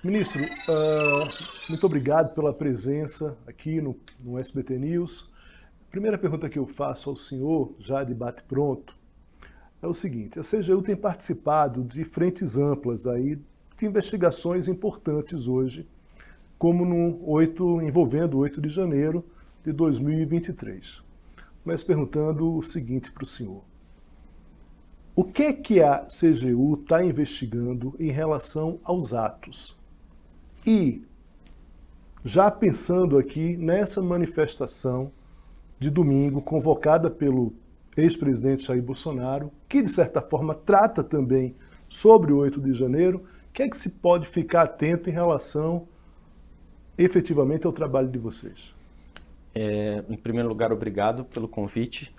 Ministro, muito obrigado pela presença aqui no SBT News. A primeira pergunta que eu faço ao senhor, já de bate-pronto, é o seguinte: a CGU tem participado de frentes amplas aí, de investigações importantes hoje, como envolvendo o 8 de janeiro de 2023. Começo perguntando o seguinte para o senhor: o que é que a CGU está investigando em relação aos atos? E, já pensando aqui nessa manifestação de domingo, convocada pelo ex-presidente Jair Bolsonaro, que de certa forma trata também sobre o 8 de janeiro, o que é que se pode ficar atento em relação efetivamente ao trabalho de vocês? Em primeiro lugar, obrigado pelo convite.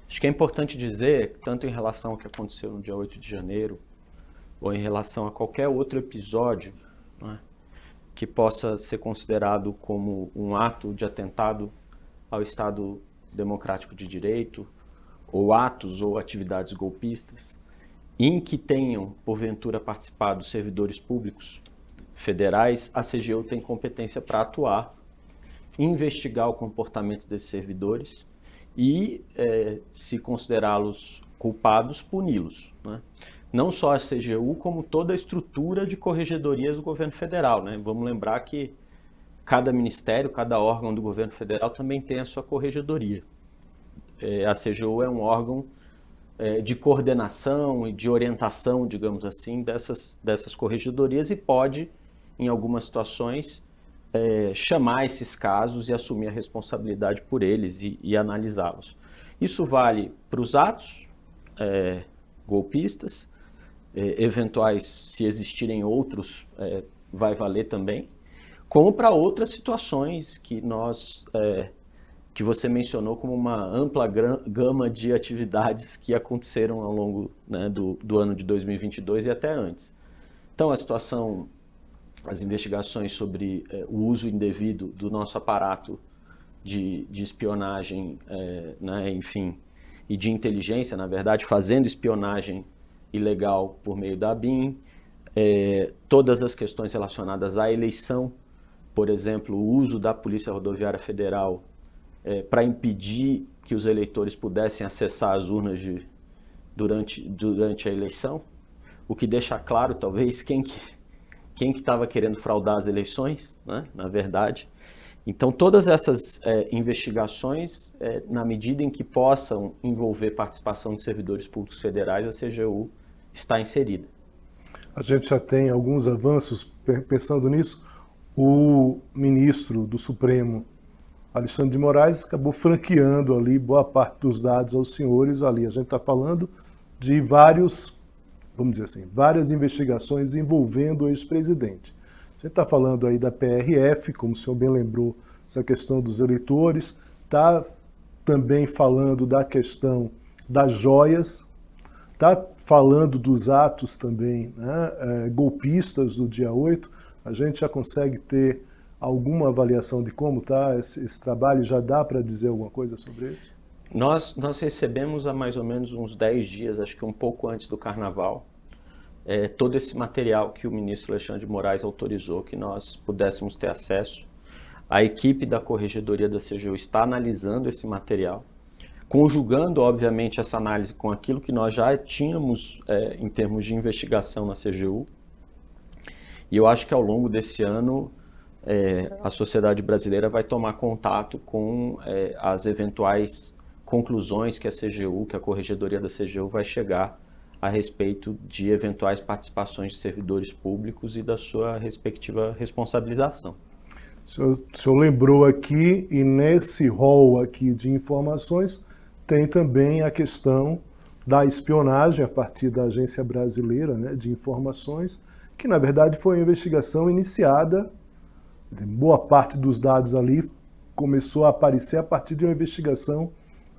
Acho que é importante dizer, tanto em relação ao que aconteceu no dia 8 de janeiro, ou em relação a qualquer outro episódio, né, que possa ser considerado como um ato de atentado ao Estado Democrático de Direito, ou atos ou atividades golpistas, em que tenham, porventura, participado servidores públicos federais, a CGU tem competência para atuar, investigar o comportamento desses servidores e, se considerá-los culpados, puni-los, né? Não só a CGU, como toda a estrutura de corregedorias do governo federal, né? Vamos lembrar que cada ministério, cada órgão do governo federal também tem a sua corregedoria. A CGU é um órgão de coordenação e de orientação, digamos assim, dessas corregedorias e pode, em algumas situações, chamar esses casos e assumir a responsabilidade por eles e analisá-los. Isso vale para os atos golpistas, eventuais, se existirem outros, vai valer também, como para outras situações que você mencionou como uma ampla gama de atividades que aconteceram ao longo, né, do ano de 2022 e até antes. Então, as investigações sobre o uso indevido do nosso aparato de espionagem, né, enfim, e de inteligência, na verdade, fazendo espionagem ilegal por meio da ABIN, todas as questões relacionadas à eleição, por exemplo, o uso da Polícia Rodoviária Federal para impedir que os eleitores pudessem acessar as urnas durante a eleição, o que deixa claro, talvez, quem que estava querendo fraudar as eleições, né, na verdade. Então, todas essas investigações, na medida em que possam envolver participação de servidores públicos federais, a CGU está inserida. A gente já tem alguns avanços pensando nisso. O ministro do Supremo, Alexandre de Moraes, acabou franqueando ali boa parte dos dados aos senhores ali. A gente está falando de várias investigações envolvendo o ex-presidente. A gente está falando aí da PRF, como o senhor bem lembrou, essa questão dos eleitores, está também falando da questão das joias, está falando dos atos também, né, golpistas do dia 8. A gente já consegue ter alguma avaliação de como está esse trabalho? Já dá para dizer alguma coisa sobre isso? Nós recebemos há mais ou menos uns 10 dias, acho que um pouco antes do Carnaval, todo esse material que o ministro Alexandre de Moraes autorizou que nós pudéssemos ter acesso. A equipe da Corregedoria da CGU está analisando esse material, conjugando, obviamente, essa análise com aquilo que nós já tínhamos em termos de investigação na CGU. E eu acho que ao longo desse ano, a sociedade brasileira vai tomar contato com as eventuais conclusões que a CGU, que a Corregedoria da CGU vai chegar a respeito de eventuais participações de servidores públicos e da sua respectiva responsabilização. O senhor lembrou aqui, e nesse rol aqui de informações, tem também a questão da espionagem a partir da Agência Brasileira, né, de Informações, que na verdade foi uma investigação iniciada, boa parte dos dados ali começou a aparecer a partir de uma investigação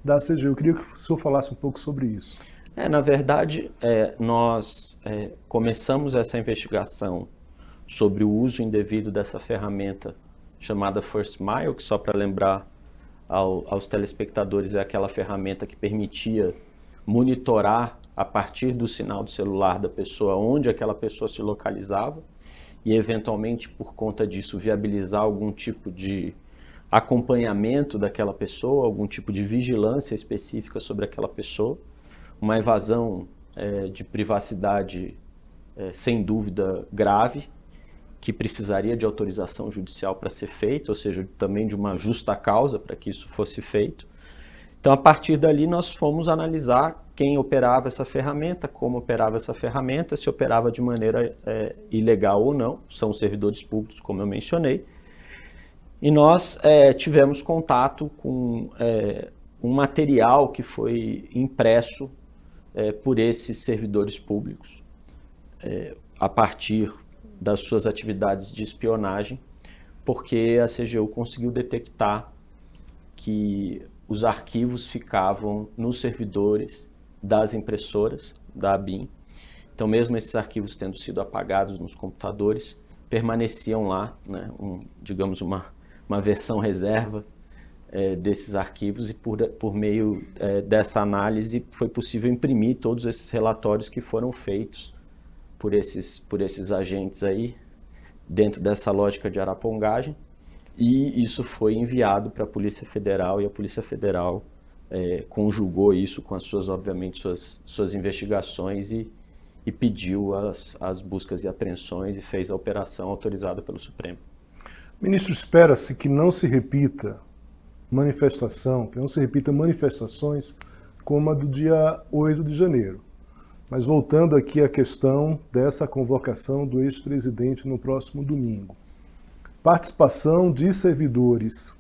da CGU. Eu queria que o senhor falasse um pouco sobre isso. Na verdade, nós começamos essa investigação sobre o uso indevido dessa ferramenta chamada First Mile, que, só para lembrar aos telespectadores, é aquela ferramenta que permitia monitorar a partir do sinal do celular da pessoa onde aquela pessoa se localizava e eventualmente por conta disso viabilizar algum tipo de acompanhamento daquela pessoa, algum tipo de vigilância específica sobre aquela pessoa, uma evasão de privacidade sem dúvida grave, que precisaria de autorização judicial para ser feito, ou seja, também de uma justa causa para que isso fosse feito. Então, a partir dali, nós fomos analisar quem operava essa ferramenta, como operava essa ferramenta, se operava de maneira ilegal ou não, são servidores públicos, como eu mencionei, e nós tivemos contato com um material que foi impresso por esses servidores públicos, a partir das suas atividades de espionagem, porque a CGU conseguiu detectar que os arquivos ficavam nos servidores das impressoras, da ABIN. Então, mesmo esses arquivos tendo sido apagados nos computadores, permaneciam lá, né, digamos, uma versão reserva desses arquivos, e por meio dessa análise foi possível imprimir todos esses relatórios que foram feitos por esses agentes aí, dentro dessa lógica de arapongagem, e isso foi enviado para a Polícia Federal, e a Polícia Federal conjugou isso com as suas, obviamente, suas investigações e pediu as buscas e apreensões e fez a operação autorizada pelo Supremo. Ministro, espera-se que não se repita manifestações como a do dia 8 de janeiro. Mas voltando aqui à questão dessa convocação do ex-presidente no próximo domingo. Participação de servidores.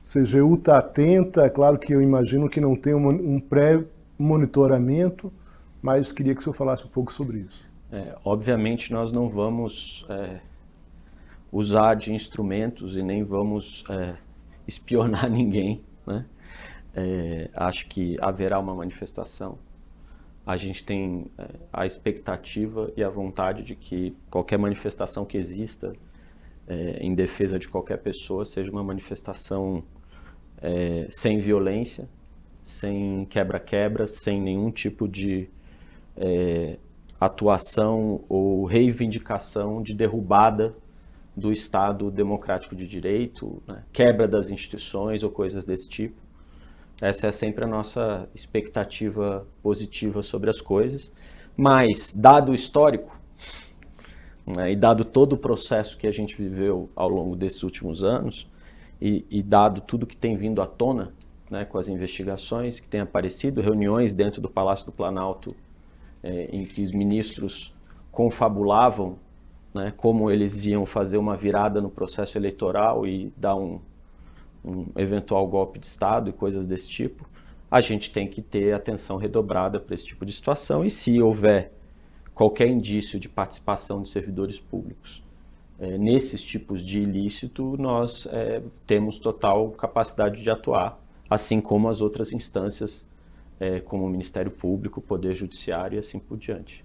CGU está atenta, é claro que eu imagino que não tem um pré-monitoramento, mas queria que o senhor falasse um pouco sobre isso. Obviamente nós não vamos usar de instrumentos e nem vamos espionar ninguém, né? Acho que haverá uma manifestação. A gente tem a expectativa e a vontade de que qualquer manifestação que exista em defesa de qualquer pessoa seja uma manifestação sem violência, sem quebra-quebra, sem nenhum tipo de atuação ou reivindicação de derrubada do Estado democrático de direito, né? Quebra das instituições ou coisas desse tipo. Essa é sempre a nossa expectativa positiva sobre as coisas, mas dado o histórico, né, e dado todo o processo que a gente viveu ao longo desses últimos anos, e dado tudo que tem vindo à tona, né, com as investigações que têm aparecido, reuniões dentro do Palácio do Planalto, em que os ministros confabulavam, né, como eles iam fazer uma virada no processo eleitoral e dar um eventual golpe de Estado e coisas desse tipo, a gente tem que ter atenção redobrada para esse tipo de situação, e se houver qualquer indício de participação de servidores públicos nesses tipos de ilícito, nós temos total capacidade de atuar, assim como as outras instâncias, como o Ministério Público, o Poder Judiciário e assim por diante.